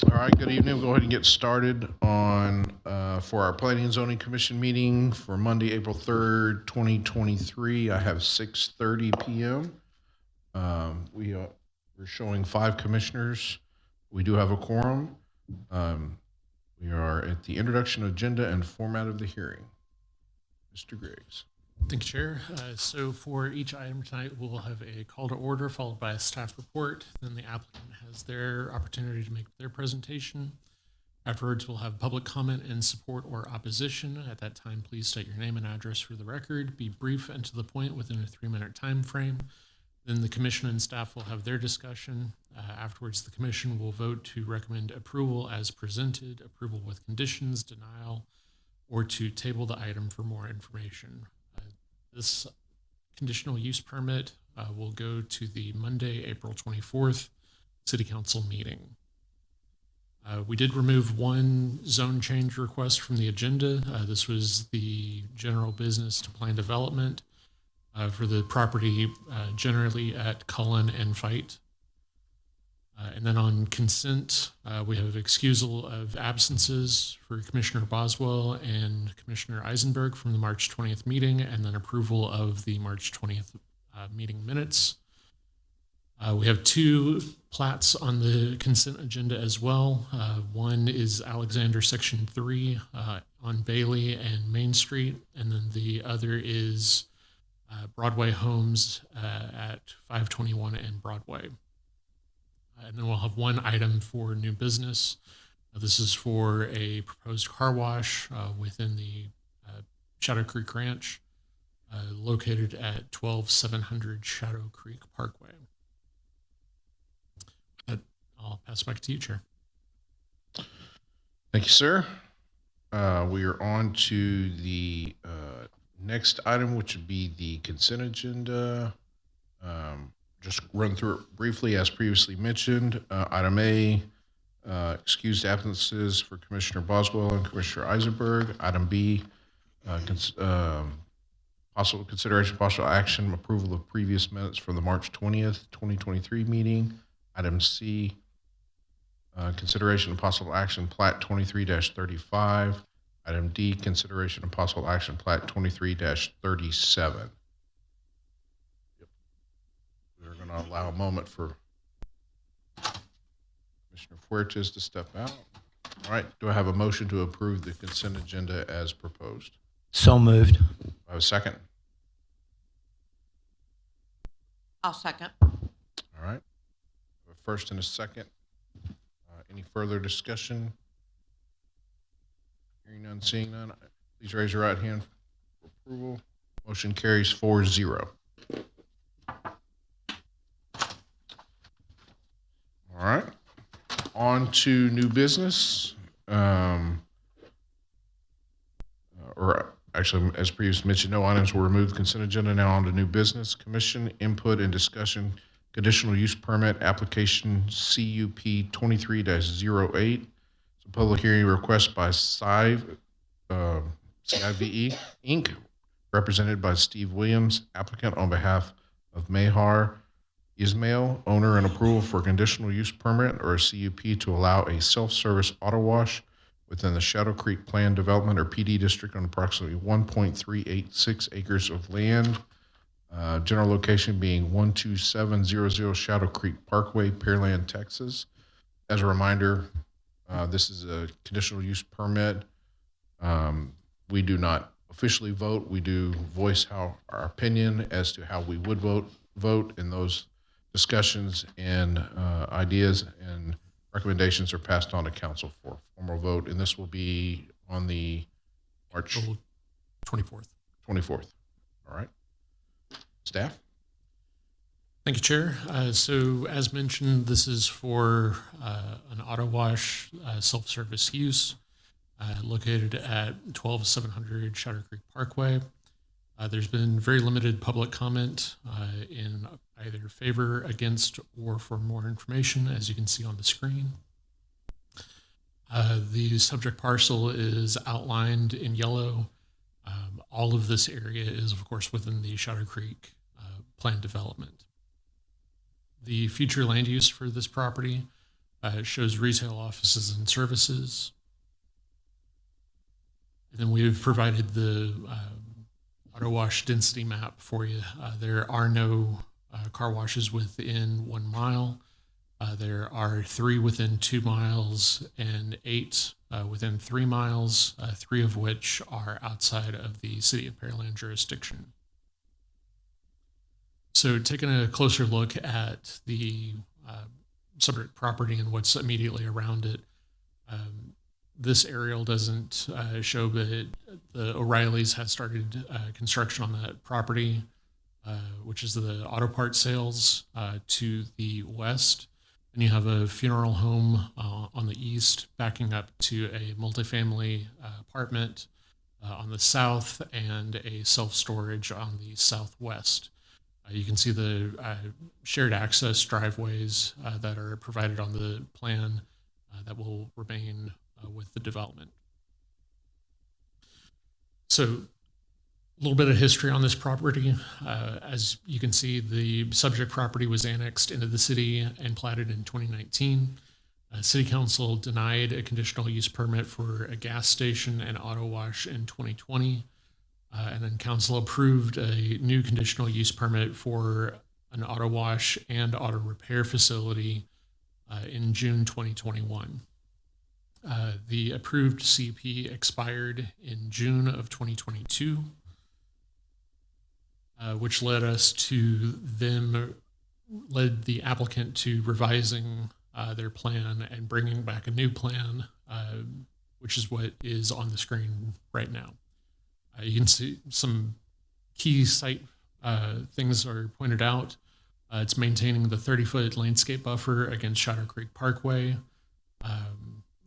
All right, good evening. We'll go ahead and get started on for our Planning and Zoning Commission meeting for Monday, April 3rd, 2023. I have 6:30 p.m. We're showing 5 commissioners. We do have a quorum. We are at the introduction agenda and format of the hearing. Mr. Griggs. Thank you, Chair. So for each item tonight, we'll have a call to order followed by a staff report. Then the applicant has their opportunity to make their presentation. Afterwards, we'll have public comment in support or opposition. At that time, please state your name and address for the record. Be brief and to the point within a 3-minute time frame. Then the commission and staff will have their discussion. Afterwards, the commission will vote to recommend approval as presented, approval with conditions, denial, or to table the item for more information. This conditional use permit will go to the Monday, April 24th City Council meeting. We did remove one zone change request from the agenda. This was the general business to plan development for the property generally at Cullen and Fight. And then on consent, we have excusal of absences for Commissioner Boswell and Commissioner Eisenberg from the March 20th meeting, and then approval of the March 20th meeting minutes. We have 2 plats on the consent agenda as well. One is Alexander Section 3 on Bailey and Main Street, and then the other is Broadway Homes at 521 and Broadway. And then we'll have one item for new business. This is for a proposed car wash within the Shadow Creek Ranch, located at 12700 Shadow Creek Parkway. I'll pass back to you, Chair. Thank you, sir. We are on to the next item, which would be the consent agenda. Just run through it briefly as previously mentioned. Item A, excused absences for Commissioner Boswell and Commissioner Eisenberg. Item B, possible consideration, possible action, approval of previous minutes from the March 20th, 2023 meeting. Item C, consideration and possible action, plat 23-35. Item D, consideration and possible action, plat 23-37. We're going to allow a moment for Commissioner Fuertes to step out. All right. Do I have a motion to approve the consent agenda as proposed? So moved. Do I have a second? I'll second. All right. A first and a second. Any further discussion? Hearing none, seeing none. Please raise your right hand for approval. Motion carries 4-0. All right. On to new business. Or actually, as previously mentioned, no items were removed. Consent agenda. Now on to new business. Commission input and discussion. Conditional use permit application CUP 23-08. It's a public hearing request by CIVE Inc., represented by Steve Williams, applicant on behalf of Mahar Ismail, owner, and approval for a conditional use permit or a CUP to allow a self-service auto wash within the Shadow Creek Plan Development or PD District on approximately 1.386 acres of land. General location being 12700 Shadow Creek Parkway, Pearland, Texas. As a reminder, this is a conditional use permit. We do not officially vote. We do voice our opinion as to how we would vote in those discussions, and ideas and recommendations are passed on to council for formal vote, and this will be on the March 24th. All right. Staff? Thank you, Chair. So as mentioned, this is for an auto wash self-service use located at 12700 Shadow Creek Parkway. There's been very limited public comment in either favor, against, or for more information, as you can see on the screen. The subject parcel is outlined in yellow. All of this area is, of course, within the Shadow Creek plan development. The future land use for this property It shows retail offices and services. And then we've provided the auto wash density map for you. There are no car washes within 1 mile. There are 3 within 2 miles and 8 within 3 miles, 3 of which are outside of the City of Pearland jurisdiction. So taking a closer look at the subject property and what's immediately around it, this aerial doesn't show, but the O'Reilly's has started construction on that property, which is the auto parts sales to the west. And you have a funeral home on the east, backing up to a multifamily apartment on the south and a self-storage on the southwest. You can see the shared access driveways that are provided on the plan that will remain with the development. So a little bit of history on this property. As you can see, the subject property was annexed into the city and platted in 2019. City Council denied a conditional use permit for a gas station and auto wash in 2020. And then council approved a new conditional use permit for an auto wash and auto repair facility in June 2021. The approved CP expired in June of 2022, which led the applicant to revising their plan and bringing back a new plan, which is what is on the screen right now. You can see some key site things are pointed out. It's maintaining the 30-foot landscape buffer against Shadow Creek Parkway.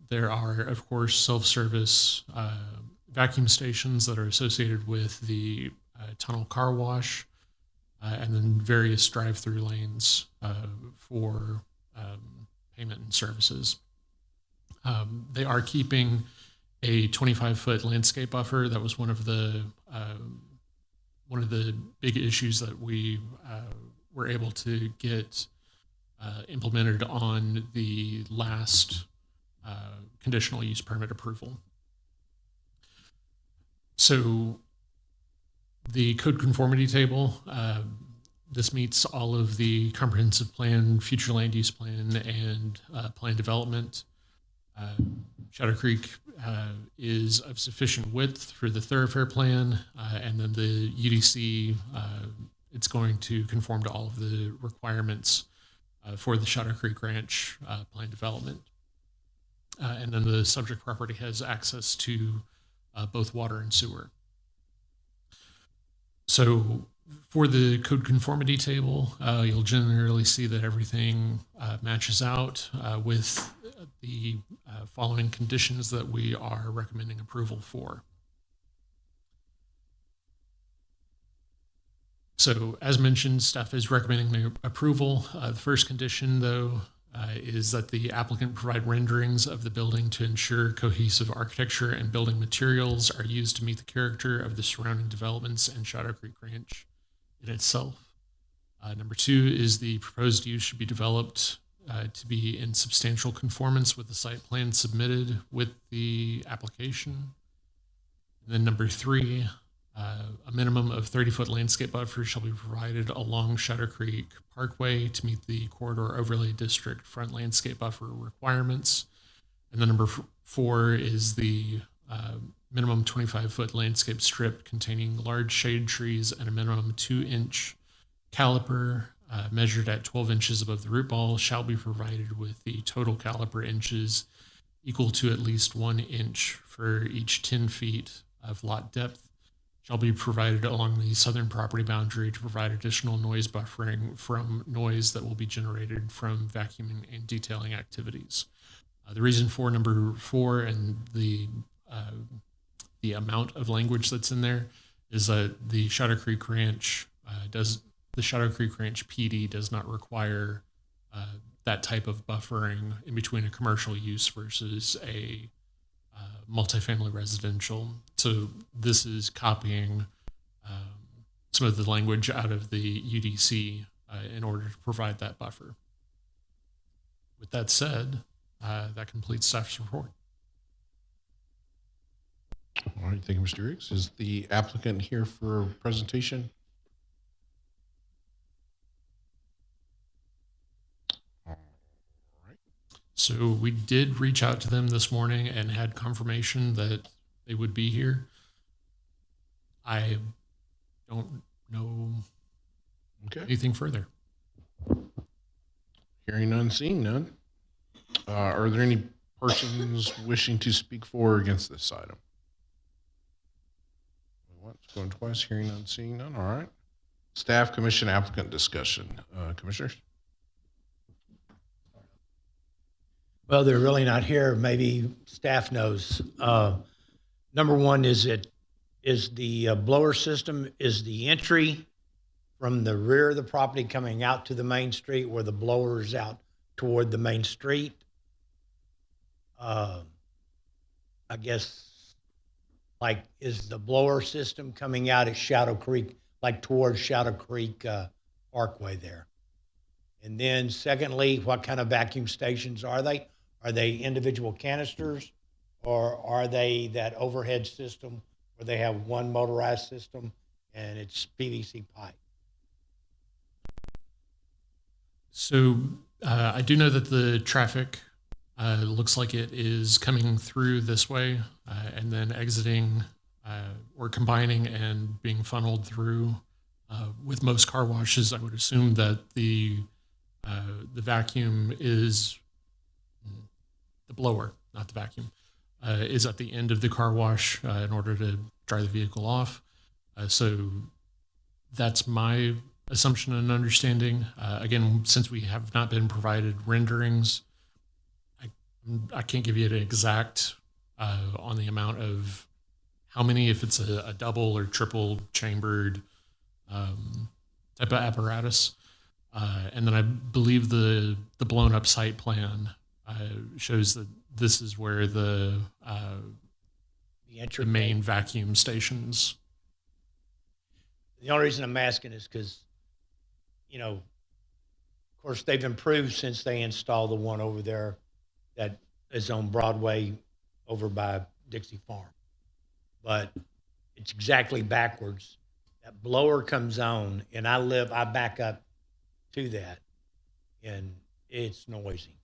There are, of course, self-service vacuum stations that are associated with the tunnel car wash, and then various drive-through lanes for payment and services. They are keeping a 25-foot landscape buffer. That was one of the big issues that we were able to get implemented on the last conditional use permit approval. So the code conformity table, this meets all of the comprehensive plan, future land use plan, and plan development. Shadow Creek is of sufficient width for the thoroughfare plan, and then the UDC, it's going to conform to all of the requirements for the Shadow Creek Ranch plan development. And then the subject property has access to both water and sewer. So for the code conformity table, you'll generally see that everything matches out with the following conditions that we are recommending approval for. So as mentioned, staff is recommending the approval. The first condition, though, is that the applicant provide renderings of the building to ensure cohesive architecture and building materials are used to meet the character of the surrounding developments and Shadow Creek Ranch in itself. Number 2 is the proposed use should be developed to be in substantial conformance with the site plan submitted with the application. And then number 3, a minimum of 30-foot landscape buffer shall be provided along Shadow Creek Parkway to meet the Corridor Overlay District front landscape buffer requirements. And then number 4 is the minimum 25-foot landscape strip containing large shade trees and a minimum 2-inch caliper measured at 12 inches above the root ball shall be provided with the total caliper inches equal to at least 1 inch for each 10 feet of lot depth shall be provided along the southern property boundary to provide additional noise buffering from noise that will be generated from vacuuming and detailing activities. The reason for number 4 and the amount of language that's in there is that the Shadow Creek Ranch PD does not require that type of buffering in between a commercial use versus a multifamily residential. So this is copying some of the language out of the UDC in order to provide that buffer. With that said, that completes staff's report. All right, thank you, Mr. Riggs. Is the applicant here for presentation? All right. So we did reach out to them this morning and had confirmation that they would be here. I don't know Okay. anything further. Hearing none, seeing none. Are there any persons wishing to speak for or against this item? Once, going twice, hearing none, seeing none. All right. Staff, commission, applicant discussion. Commissioners? Well, they're really not here. Maybe staff knows. Number one is the blower system is the entry from the rear of the property coming out to the main street, where the blower is out toward the main street. I guess, like, is the blower system coming out at Shadow Creek, like towards Shadow Creek Parkway there? And then secondly, what kind of vacuum stations are they? Are they individual canisters, or are they that overhead system where they have one motorized system and it's PVC pipe? So I do know that the traffic looks like it is coming through this way and then exiting or combining and being funneled through. With most car washes, I would assume that the vacuum is the blower, not the vacuum, is at the end of the car wash in order to dry the vehicle off. So that's my assumption and understanding. Again, since we have not been provided renderings, I can't give you an exact on the amount of how many, if it's a double or triple chambered type of apparatus. And then I believe the blown up site plan shows that this is where the main vacuum stations. The only reason I'm asking is because, of course, they've improved since they installed the one over there that is on Broadway over by Dixie Farm. But it's exactly backwards. That blower comes on, and I back up to that, and it's noisy.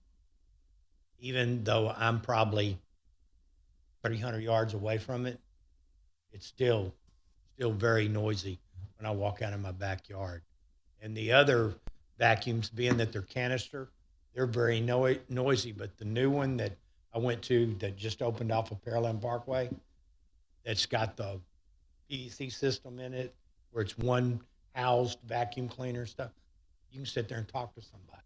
Even though I'm probably 300 yards away from it, it's still very noisy when I walk out in my backyard. And the other vacuums, being that they're canister, they're very noisy. But the new one that I went to that just opened off of Pearland Parkway, that's got the PVC system in it, where it's one housed vacuum cleaner and stuff, you can sit there and talk to somebody.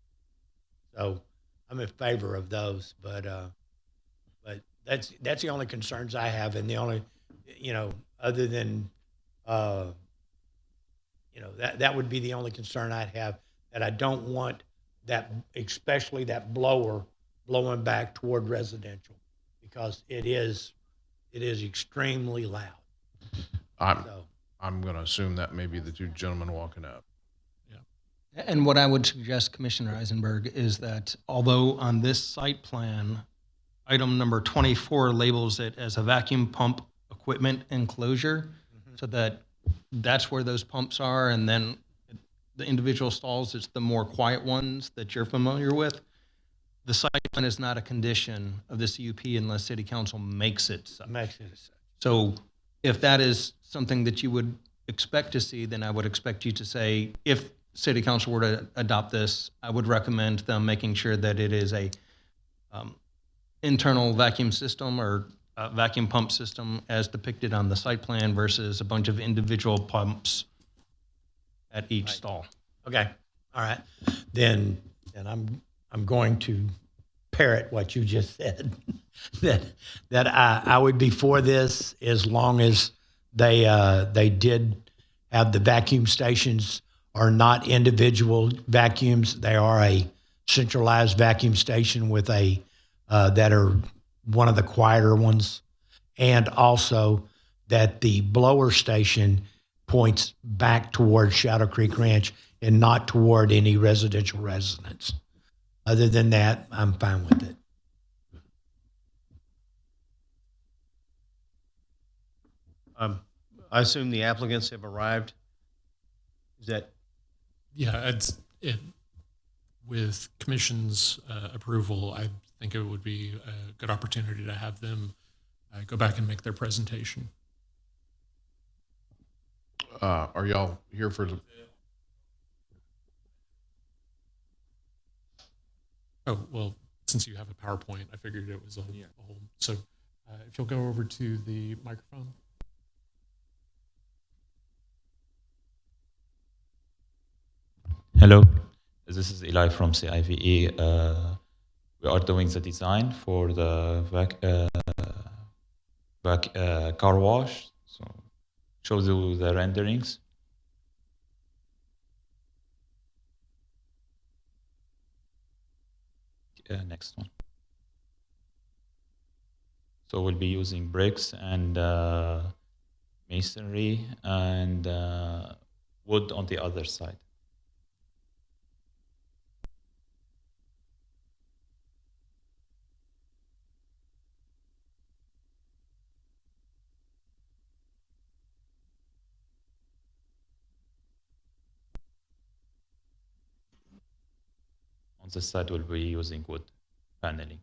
So I'm in favor of those, but that's the only concerns I have, and the only, other than, that would be the only concern I'd have, that I don't want that, especially that blower blowing back toward residential, because it is extremely loud. I'm going to assume that may be the two gentlemen walking up. And what I would suggest, Commissioner Eisenberg, is that although on this site plan, item number 24 labels it as a vacuum pump equipment enclosure, so that's where those pumps are, and then the individual stalls, it's the more quiet ones that you're familiar with. The site plan is not a condition of the CUP unless City Council makes it such. So if that is something that you would expect to see, then I would expect you to say, if City Council were to adopt this, I would recommend them making sure that it is a internal vacuum system or vacuum pump system as depicted on the site plan versus a bunch of individual pumps at each stall. Okay, all right. Then I'm going to parrot what you just said. that I would be for this as long as they did have the vacuum stations are not individual vacuums. They are a centralized vacuum station with that are one of the quieter ones. And also that the blower station points back toward Shadow Creek Ranch and not toward any residential residence. Other than that, I'm fine with it. I assume the applicants have arrived. Is that, Yeah, with commission's approval, I think it would be a good opportunity to have them go back and make their presentation. Are y'all here for the, Oh, well, since you have a PowerPoint, I figured it was a whole. So if you'll go over to the microphone. Hello, this is Eli from CIVE. We are doing the design for the car wash. So show you the renderings. Next one. So we'll be using bricks and masonry and wood on the other side. On this side, we'll be using wood paneling.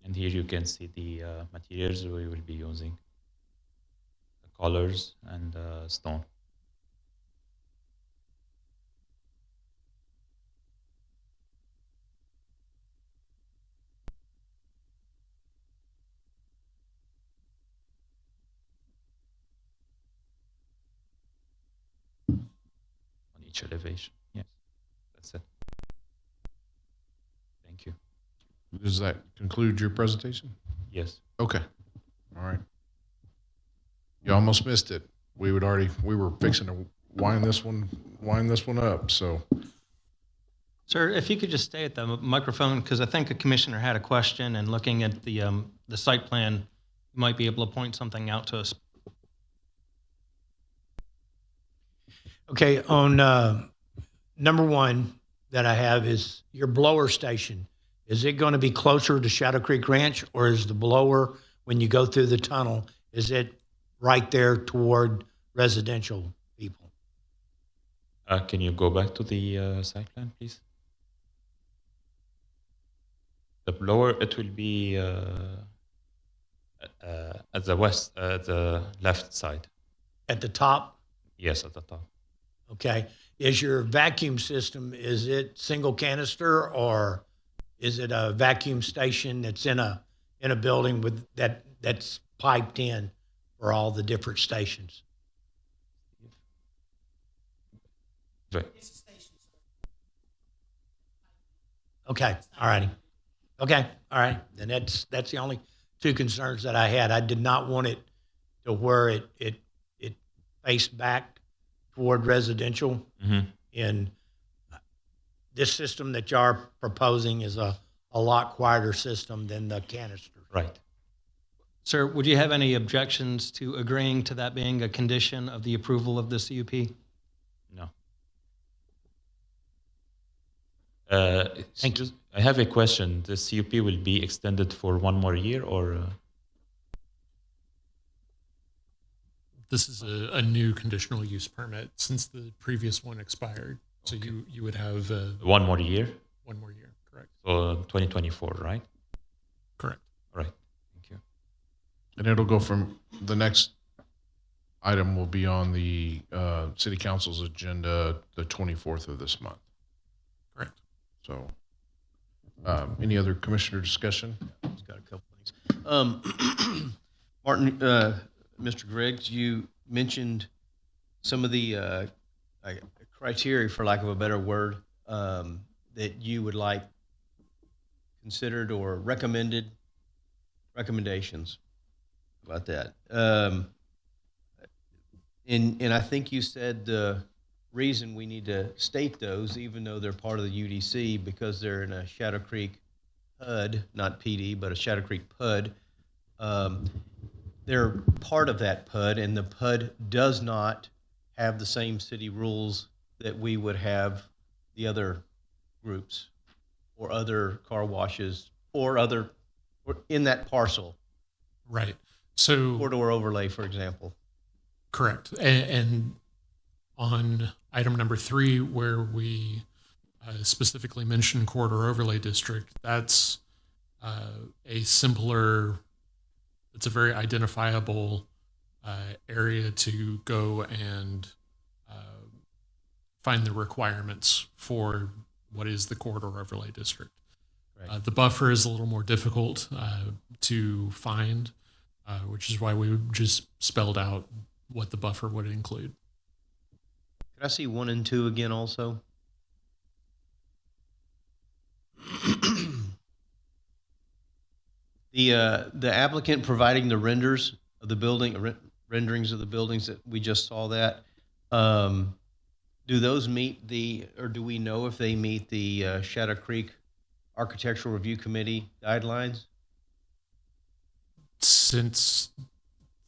And here you can see the materials we will be using, the colors and stone. On each elevation, yes, that's it. Thank you. does that conclude your presentation? Yes. Okay. All right. You almost missed it. We were fixing to wind this one up. So Sir, if you could just stay at the microphone, because I think a commissioner had a question, and looking at the site plan, you might be able to point something out to us. Okay, on number one that I have is your blower station. Is it going to be closer to Shadow Creek Ranch, or is the blower, when you go through the tunnel, is it right there toward residential people? Can you go back to the site plan, please? The blower, it will be at the the left side. At the top? Yes, at the top. Okay. Is your vacuum system, is it single canister, or is it a vacuum station that's in a building with that's piped in for all the different stations? Right. Okay. All righty. Okay. All right. Then that's the only two concerns that I had. I did not want it to where it faced back toward residential. Mm-hmm. And this system that you are proposing is a lot quieter system than the canister. Right. Sir, would you have any objections to agreeing to that being a condition of the approval of the CUP? No. Thank you. I have a question. The CUP will be extended for 1 more year, or? This is a new conditional use permit since the previous one expired. So Okay. you would have 1 more year? 1 more year, correct? So 2024, right? Correct. Right. Thank you. and it'll go from the next item will be on the city council's agenda the 24th of this month. Correct. So any other commissioner discussion? it's got a couple things. Martin, Mr. Griggs, you mentioned some of the criteria, for lack of a better word, that you would like considered or recommendations about that. And I think you said the reason we need to state those, even though they're part of the UDC, because they're in a Shadow Creek PUD, not PD, but a Shadow Creek PUD. They're part of that PUD, and the PUD does not have the same city rules that we would have the other groups or other car washes or in that parcel, Right. So corridor overlay, for example. correct. And on item number 3, where we specifically mention corridor overlay district, that's a simpler, it's a very identifiable area to go and find the requirements for what is the corridor overlay district. Right. The buffer is a little more difficult to find, which is why we just spelled out what the buffer would include. Could I see 1 and 2 again also? The applicant providing the renderings of the buildings that we just saw that, do those meet or do we know if they meet the Shadow Creek Architectural Review Committee guidelines? Since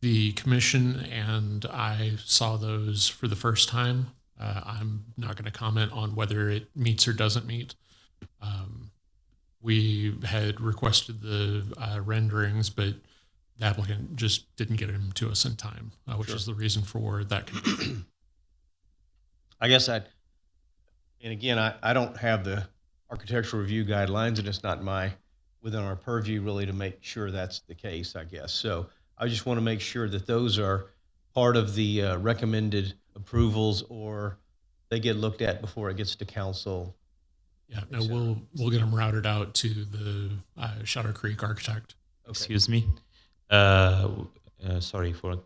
the commission and I saw those for the first time, I'm not going to comment on whether it meets or doesn't meet. We had requested the renderings, but the applicant just didn't get them to us in time, which Sure. is the reason for that condition. I guess and again, I don't have the architectural review guidelines, and it's not within our purview really to make sure that's the case, I guess. So I just want to make sure that those are part of the recommended approvals, or they get looked at before it gets to council. Yeah, no, we'll get them routed out to the Shadow Creek architect. Okay. Excuse me. Sorry to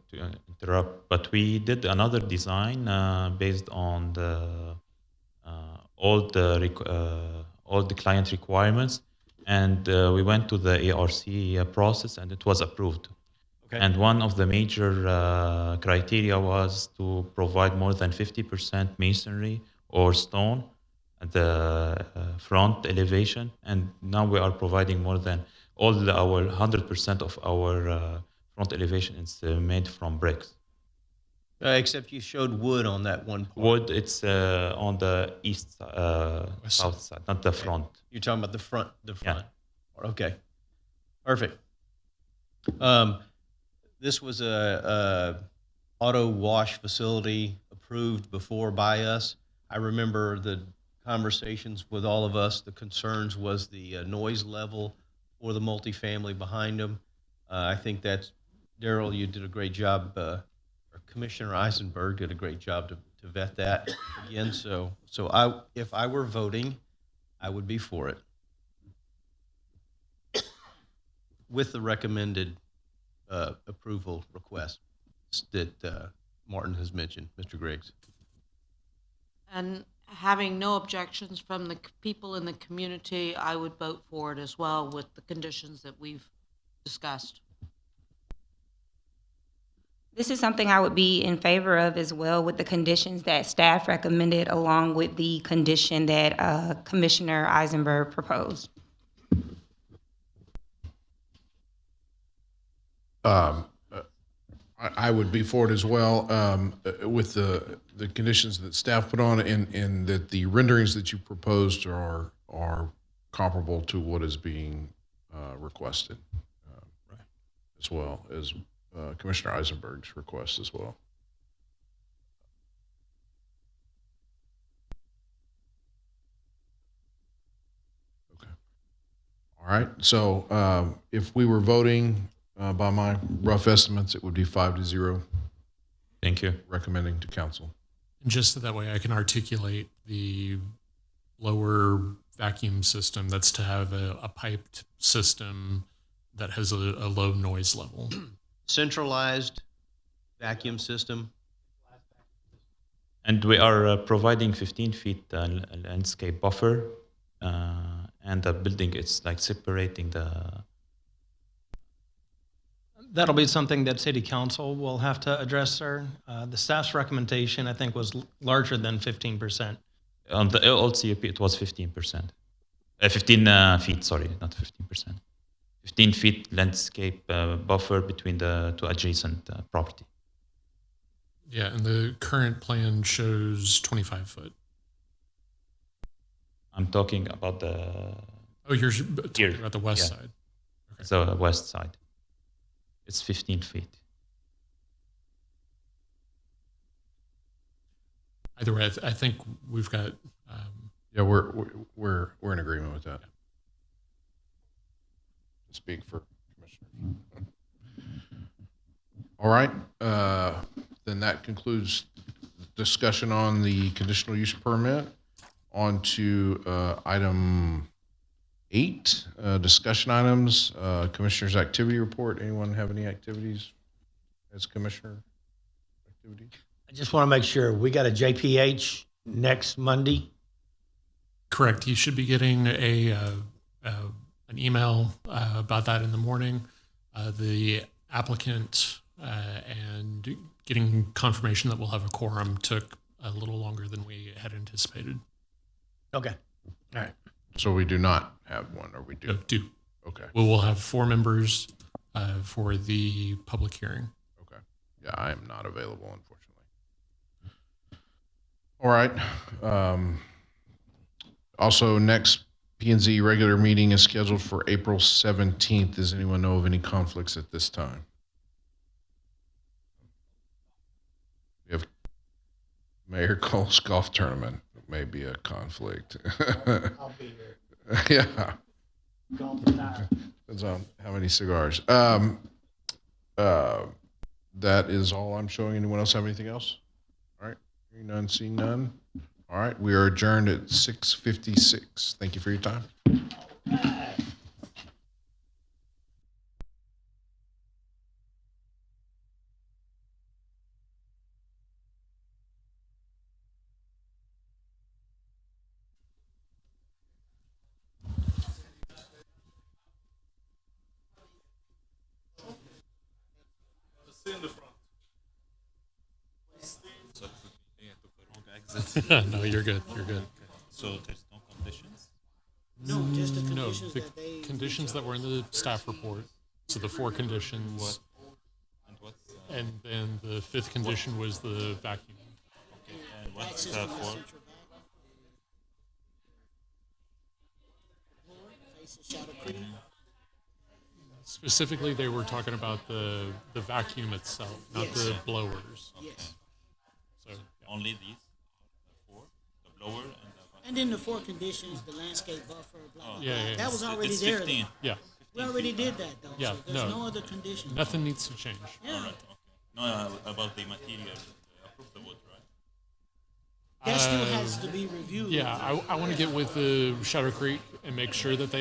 interrupt, but we did another design based on all the client requirements, and we went to the ARC process, and it was approved. Okay. And one of the major criteria was to provide more than 50% masonry or stone at the front elevation, and now we are providing more than our 100% of our front elevation is made from bricks. Except you showed wood on that one part. Wood, it's on the south side, not the front. You're talking about the front. Yeah. Okay. Perfect. This was a auto wash facility approved before by us. I remember the conversations with all of us. The concerns was the noise level for the multifamily behind them. I think that's, Daryl, you did a great job, or Commissioner Eisenberg did a great job to vet that again. So if I were voting, I would be for it with the recommended approval request that Martin has mentioned, Mr. Griggs. And having no objections from the people in the community, I would vote for it as well with the conditions that we've discussed. This is something I would be in favor of as well, with the conditions that staff recommended, along with the condition that Commissioner Eisenberg proposed. I would be for it as well, with the conditions that staff put on, and that the renderings that you proposed are comparable to what is being requested, as well as Commissioner Eisenberg's request as well. Okay. All right. So if we were voting, by my rough estimates, it would be 5-0, Thank you. recommending to council. And just so that way I can articulate the lower vacuum system, that's to have a piped system that has a low noise level. Centralized vacuum system. And we are providing 15 feet landscape buffer, and the building is like separating the. That'll be something that city council will have to address, sir. The staff's recommendation, I think, was larger than 15%. On the old CUP, it was 15%. 15 feet, sorry, not 15%. 15 feet landscape buffer between the two adjacent property. Yeah, and the current plan shows 25 foot. I'm talking about the Oh, you're talking Here, about the west yeah. side. the west side. It's 15 feet. Either way, I think we've got, Yeah, we're in agreement with that. To speak for commissioners. All right, then that concludes discussion on the conditional use permit. On to item 8, discussion items, commissioners' activity report. Anyone have any activities as commissioner activity? I just want to make sure we got a JPH next Monday. correct. You should be getting an email about that in the morning. The applicant and getting confirmation that we'll have a quorum took a little longer than we had anticipated. Okay. All right. So we do not have one, or we do? Okay, We will have 4 members for the public hearing. okay. Yeah, I am not available, unfortunately. All right. Also, next P&Z regular meeting is scheduled for April 17th. Does anyone know of any conflicts at this time? We have Mayor Cole's golf tournament. It may be a conflict. I'll be here. Yeah. Depends on how many cigars. That is all I'm showing. Anyone else have anything else? All right. Hearing none, seeing none. All right. We are adjourned at 6:56. Thank you for your time. No, you're good. You're good. So there's no conditions? No, just the No, conditions the that they. conditions that were in the staff report. So the 4 conditions, And what's and then the 5th condition was the vacuum. and what's Access to the for? central vac. Faces Shadow Creek. Specifically, they were talking about the vacuum itself, not Yes. the blowers. Yes. So only these, the 4, the blower and the. And then the 4 conditions, the landscape buffer, blah, blah, Yeah, blah. yeah, That was already It's there. 15. though. Yeah, We already did that though. Yeah, So there's no. no other condition. nothing needs to change. Yeah. All right, okay. No, about the material, approved the wood, right? That still has to be reviewed. Yeah, I want to get with the Shadow Creek and make sure that they